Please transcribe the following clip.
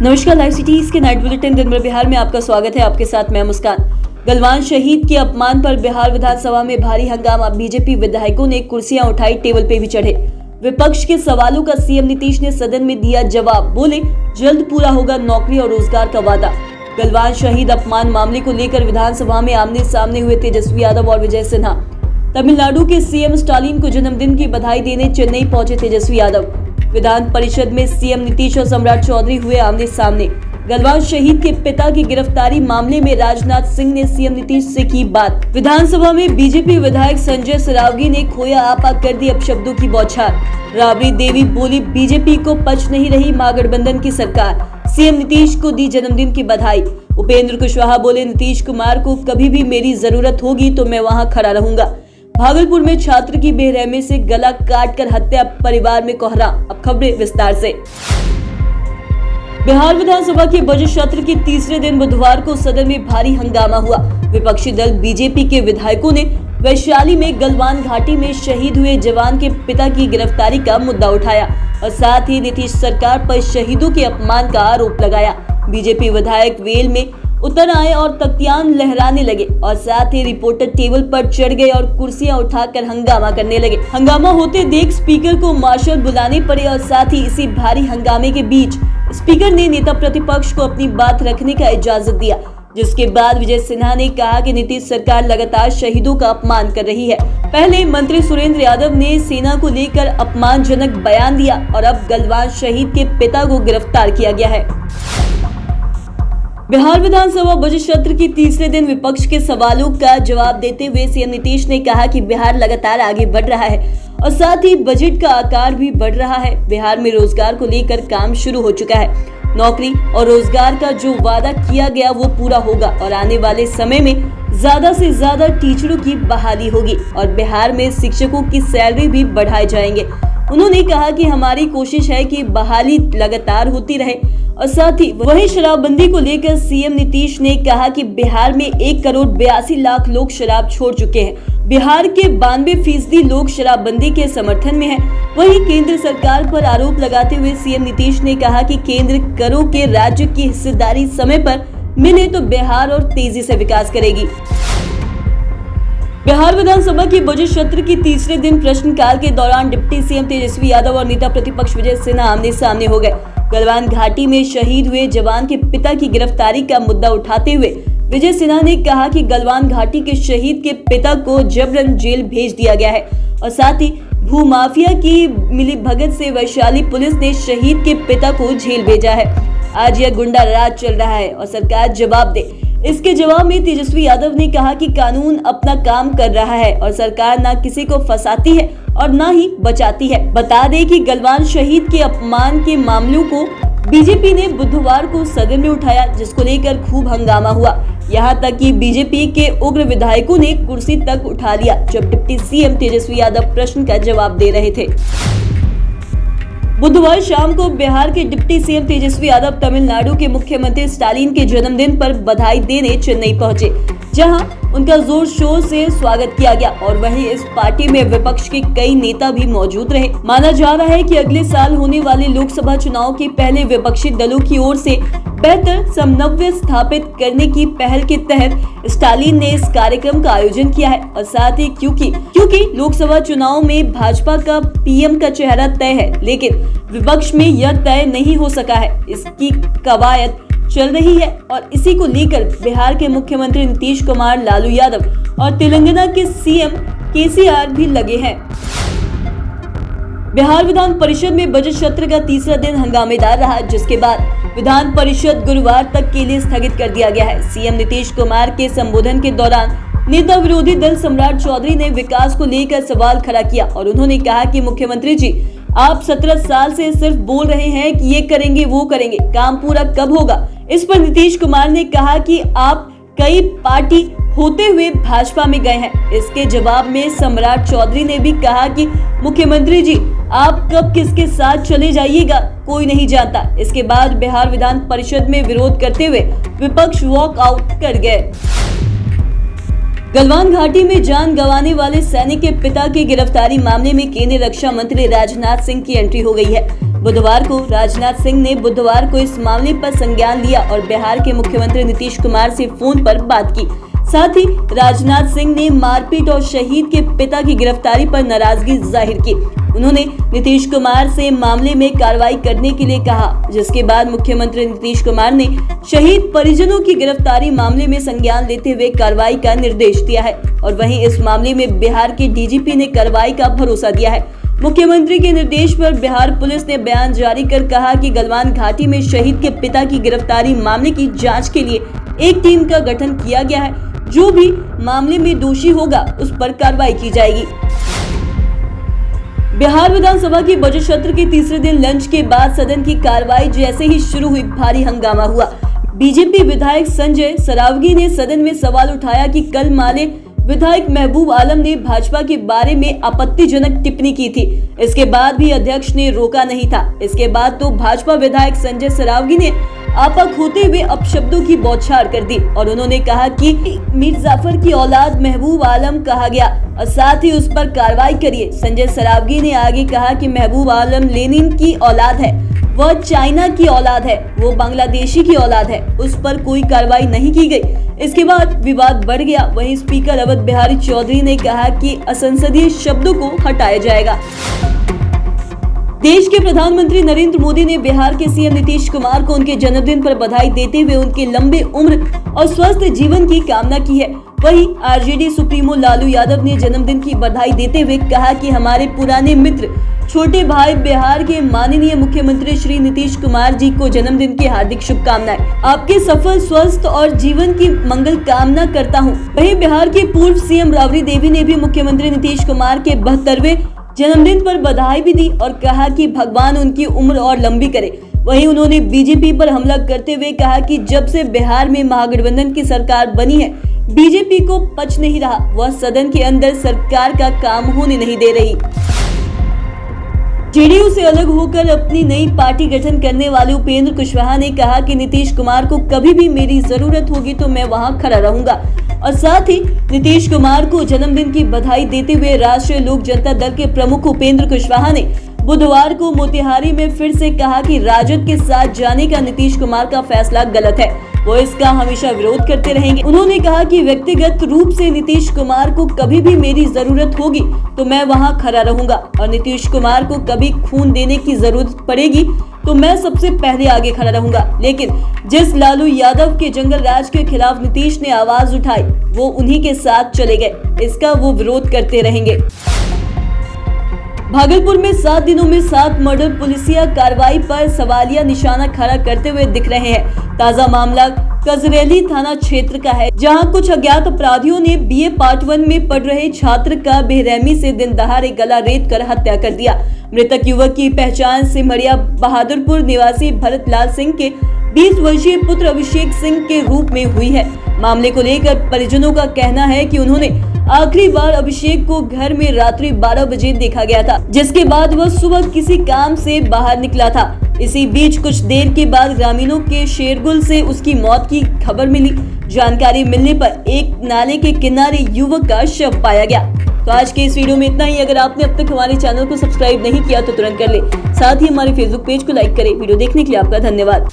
नमस्कार, live cities के night bulletin दिन भर बिहार में आपका स्वागत है। आपके साथ मैं मुस्कान। गलवान शहीद के अपमान पर बिहार विधानसभा में भारी हंगामा। बीजेपी विधायकों ने कुर्सियां उठाई, टेबल पे भी चढ़े। विपक्ष के सवालों का सीएम नीतीश ने सदन में दिया जवाब। बोले, जल्द पूरा होगा नौकरी और रोजगार का वादा। गलवान शहीद अपमान मामले को लेकर विधानसभा में आमने सामने हुए तेजस्वी यादव और विजय सिन्हा। तमिलनाडु के सीएम स्टालिन को जन्मदिन की बधाई देने चेन्नई पहुंचे तेजस्वी यादव। विधान परिषद में सीएम नीतीश और सम्राट चौधरी हुए आमने सामने। गलवान शहीद के पिता की गिरफ्तारी मामले में राजनाथ सिंह ने सीएम नीतीश से की बात। विधानसभा में बीजेपी विधायक संजय सरावगी ने खोया आपा कर दी अपशब्दों की बौछार। राबड़ी देवी बोली, बीजेपी को पच नहीं रही महागठबंधन की सरकार। सीएम नीतीश को दी जन्मदिन की बधाई। उपेंद्र कुशवाहा बोले, नीतीश कुमार को कभी भी मेरी जरूरत होगी तो मैं वहां खड़ा रहूंगा। भागलपुर में छात्र की बेरहमी से गला काटकर हत्या, परिवार में कोहरा। अब खबरें विस्तार से। बिहार विधानसभा के बजट सत्र के तीसरे दिन बुधवार को सदन में भारी हंगामा हुआ। विपक्षी दल बीजेपी के विधायकों ने वैशाली में गलवान घाटी में शहीद हुए जवान के पिता की गिरफ्तारी का मुद्दा उठाया और साथ ही नीतीश सरकार पर शहीदों के अपमान का आरोप लगाया। बीजेपी विधायक वेल में उतर आए और तख्तियान लहराने लगे और साथ ही रिपोर्टर टेबल पर चढ़ गए और कुर्सियां उठाकर हंगामा करने लगे। हंगामा होते देख स्पीकर को मार्शल बुलाने पड़े और साथ ही इसी भारी हंगामे के बीच स्पीकर ने नेता प्रतिपक्ष को अपनी बात रखने का इजाजत दिया, जिसके बाद विजय सिन्हा ने कहा कि नीतीश सरकार लगातार शहीदों का अपमान कर रही है। पहले मंत्री सुरेंद्र यादव ने सेना को लेकर अपमानजनक बयान दिया और अब गलवान शहीद के पिता को गिरफ्तार किया गया है। बिहार विधानसभा बजट सत्र के तीसरे दिन विपक्ष के सवालों का जवाब देते हुए सीएम नीतीश ने कहा कि बिहार लगातार आगे बढ़ रहा है और साथ ही बजट का आकार भी बढ़ रहा है। बिहार में रोजगार को लेकर काम शुरू हो चुका है। नौकरी और रोजगार का जो वादा किया गया वो पूरा होगा और आने वाले समय में ज्यादा से ज्यादा टीचरों की बहाली होगी और बिहार में शिक्षकों की सैलरी भी बढ़ाए जाएंगे। उन्होंने कहा कि हमारी कोशिश है कि बहाली लगातार होती रहे और साथ ही वही शराबबंदी को लेकर सीएम नीतीश ने कहा कि बिहार में 1,82,00,000 लोग शराब छोड़ चुके हैं। बिहार के 92% लोग शराबबंदी के समर्थन में हैं। वहीं केंद्र सरकार पर आरोप लगाते हुए सीएम नीतीश ने कहा कि केंद्र करों के राज्य की हिस्सेदारी समय पर मिले तो बिहार और तेजी से विकास करेगी। बिहार विधानसभा के बजट सत्र के तीसरे दिन प्रश्नकाल के दौरान डिप्टी सीएम तेजस्वी यादव और नेता प्रतिपक्ष विजय सिन्हा आमने सामने हो गए। गलवान घाटी में शहीद हुए जवान के पिता की गिरफ्तारी का मुद्दा उठाते हुए विजय सिन्हा ने कहा कि गलवान घाटी के शहीद के पिता को जबरन जेल भेज दिया गया है और साथ ही भूमाफिया की मिलीभगत से वैशाली पुलिस ने शहीद के पिता को जेल भेजा है। आज यह गुंडा राज चल रहा है और सरकार जवाब दे। इसके जवाब में तेजस्वी यादव ने कहा कि कानून अपना काम कर रहा है और सरकार न किसी को फंसाती है और न ही बचाती है। बता दें कि गलवान शहीद के अपमान के मामलों को बीजेपी ने बुधवार को सदन में उठाया, जिसको लेकर खूब हंगामा हुआ। यहाँ तक कि बीजेपी के उग्र विधायकों ने कुर्सी तक उठा लिया जब डिप्टी सीएम तेजस्वी यादव प्रश्न का जवाब दे रहे थे। बुधवार शाम को बिहार के डिप्टी सीएम तेजस्वी यादव तमिलनाडु के मुख्यमंत्री स्टालिन के जन्मदिन पर बधाई देने चेन्नई पहुंचे, जहां उनका जोर शोर से स्वागत किया गया और वहीं इस पार्टी में विपक्ष के कई नेता भी मौजूद रहे। माना जा रहा है कि अगले साल होने वाले लोकसभा चुनाव के पहले विपक्षी दलों की ओर से बेहतर समन्वय स्थापित करने की पहल के तहत स्टालिन ने इस कार्यक्रम का आयोजन किया है और साथ ही क्योंकि लोकसभा चुनाव में भाजपा का पीएम का चेहरा तय है, लेकिन विपक्ष में यह तय नहीं हो सका है। इसकी कवायद चल रही है और इसी को लेकर बिहार के मुख्यमंत्री नीतीश कुमार, लालू यादव और तेलंगाना के सीएम केसीआर भी लगे हैं। बिहार विधान परिषद में बजट सत्र का तीसरा दिन हंगामेदार रहा, जिसके बाद विधान परिषद गुरुवार तक के लिए स्थगित कर दिया गया है। सीएम नीतीश कुमार के संबोधन के दौरान नेता विरोधी दल सम्राट चौधरी ने विकास को लेकर सवाल खड़ा किया और उन्होंने कहा कि मुख्यमंत्री जी, आप 17 साल से सिर्फ बोल रहे हैं कि ये करेंगे वो करेंगे, काम पूरा कब होगा। इस पर नीतीश कुमार ने कहा कि आप कई पार्टी होते हुए भाजपा में गए हैं। इसके जवाब में सम्राट चौधरी ने भी कहा कि मुख्यमंत्री जी, आप कब किसके साथ चले जाइएगा कोई नहीं जानता। इसके बाद बिहार विधान परिषद में विरोध करते हुए विपक्ष वॉक आउट कर गए। गलवान घाटी में जान गंवाने वाले सैनिक के पिता की गिरफ्तारी मामले में केंद्रीय रक्षा मंत्री राजनाथ सिंह की एंट्री हो गई है। बुधवार को राजनाथ सिंह ने बुधवार को इस मामले पर संज्ञान लिया और बिहार के मुख्यमंत्री नीतीश कुमार से फोन पर बात की। साथ ही राजनाथ सिंह ने मारपीट और शहीद के पिता की गिरफ्तारी पर नाराजगी जाहिर की। उन्होंने नीतीश कुमार से मामले में कार्रवाई करने के लिए कहा, जिसके बाद मुख्यमंत्री नीतीश कुमार ने शहीद परिजनों की गिरफ्तारी मामले में संज्ञान लेते हुए कार्रवाई का निर्देश दिया है। और वहीं इस मामले में बिहार के डीजीपी ने कार्रवाई का भरोसा दिया है। मुख्यमंत्री के निर्देश पर बिहार पुलिस ने बयान जारी कर कहा कि गलवान घाटी में शहीद के पिता की गिरफ्तारी मामले की जांच के लिए एक टीम का गठन किया गया है। जो भी मामले में दोषी होगा उस पर कार्रवाई की जाएगी। बिहार विधानसभा की बजट सत्र के तीसरे दिन लंच के बाद सदन की कार्रवाई जैसे ही शुरू हुई, भारी हंगामा हुआ। बीजेपी विधायक संजय सरावगी ने सदन में सवाल उठाया कि कल माले विधायक महबूब आलम ने भाजपा के बारे में आपत्तिजनक टिप्पणी की थी। इसके बाद भी अध्यक्ष ने रोका नहीं था। इसके बाद तो भाजपा विधायक संजय सरावगी ने आपक होते हुए अपशब्दों की बौछार कर दी और उन्होंने कहा कि मीर जाफर की औलाद महबूब आलम कहा गया और साथ ही उस पर कार्रवाई करिए। संजय सरावगी ने आगे कहा कि महबूब आलम लेनिन की औलाद है, वह चाइना की औलाद है, वो बांग्लादेशी की औलाद है, उस पर कोई कार्रवाई नहीं की गई। इसके बाद विवाद बढ़ गया। वहीं स्पीकर अवध बिहारी चौधरी ने कहा कि असंसदीय शब्दों को हटाया जाएगा। देश के प्रधानमंत्री नरेंद्र मोदी ने बिहार के सीएम नीतीश कुमार को उनके जन्मदिन पर बधाई देते हुए उनके लंबे उम्र और स्वस्थ जीवन की कामना की है। वहीं आरजेडी सुप्रीमो लालू यादव ने जन्मदिन की बधाई देते हुए कहा कि हमारे पुराने मित्र छोटे भाई बिहार के माननीय मुख्यमंत्री श्री नीतीश कुमार जी को जन्मदिन की हार्दिक शुभकामनाएं। आपके सफल, स्वस्थ और जीवन की मंगल कामना करता हूं। वहीं बिहार के पूर्व सीएम राबड़ी देवी ने भी मुख्यमंत्री नीतीश कुमार के 72वें जन्मदिन पर बधाई भी दी और कहा कि भगवान उनकी उम्र और लंबी करे। वहीं उन्होंने बीजेपी पर हमला करते हुए कहा कि जब से बिहार में महागठबंधन की सरकार बनी है, बीजेपी को पच नहीं रहा, वह सदन के अंदर सरकार का काम होने नहीं दे रही। जेडीयू से अलग होकर अपनी नई पार्टी गठन करने वाले उपेंद्र कुशवाहा ने कहा कि नीतीश कुमार को कभी भी मेरी जरूरत होगी तो मैं वहां खड़ा रहूंगा। और साथ ही नीतीश कुमार को जन्मदिन की बधाई देते हुए राष्ट्रीय लोक जनता दल के प्रमुख उपेंद्र कुशवाहा ने बुधवार को मोतिहारी में फिर से कहा कि राजद के साथ जाने का नीतीश कुमार का फैसला गलत है, वो इसका हमेशा विरोध करते रहेंगे। उन्होंने कहा कि व्यक्तिगत रूप से नीतीश कुमार को कभी भी मेरी जरूरत होगी तो मैं वहां खड़ा रहूंगा और नीतीश कुमार को कभी खून देने की जरूरत पड़ेगी तो मैं सबसे पहले आगे खड़ा रहूंगा। लेकिन जिस लालू यादव के जंगल राज के खिलाफ नीतीश ने आवाज उठाई, वो उन्हीं के साथ चले गए, इसका वो विरोध करते रहेंगे। भागलपुर में 7 दिनों में 7 मर्डर पुलिसिया कार्रवाई पर सवालिया निशाना खड़ा करते हुए दिख रहे हैं। ताजा मामला कजरेली थाना क्षेत्र का है, जहां कुछ अज्ञात अपराधियों ने बीए पार्ट 1 में पढ़ रहे छात्र का बेरहमी से दिन दहाड़े गला रेत कर हत्या कर दिया। मृतक युवक की पहचान सिमरिया बहादुरपुर निवासी भरत लाल सिंह के 20 वर्षीय पुत्र अभिषेक सिंह के रूप में हुई है। मामले को लेकर परिजनों का कहना है कि उन्होंने आखिरी बार अभिषेक को घर में रात्रि 12 बजे देखा गया था, जिसके बाद वह सुबह किसी काम से बाहर निकला था। इसी बीच कुछ देर के बाद ग्रामीणों के शेरगुल से उसकी मौत की खबर मिली। जानकारी मिलने पर एक नाले के किनारे युवक का शव पाया गया। तो आज के इस वीडियो में इतना ही। अगर आपने अब तक हमारे चैनल को सब्सक्राइब नहीं किया तो तुरंत कर ले। साथ ही हमारे फेसबुक पेज को लाइक करें। वीडियो देखने के लिए आपका धन्यवाद।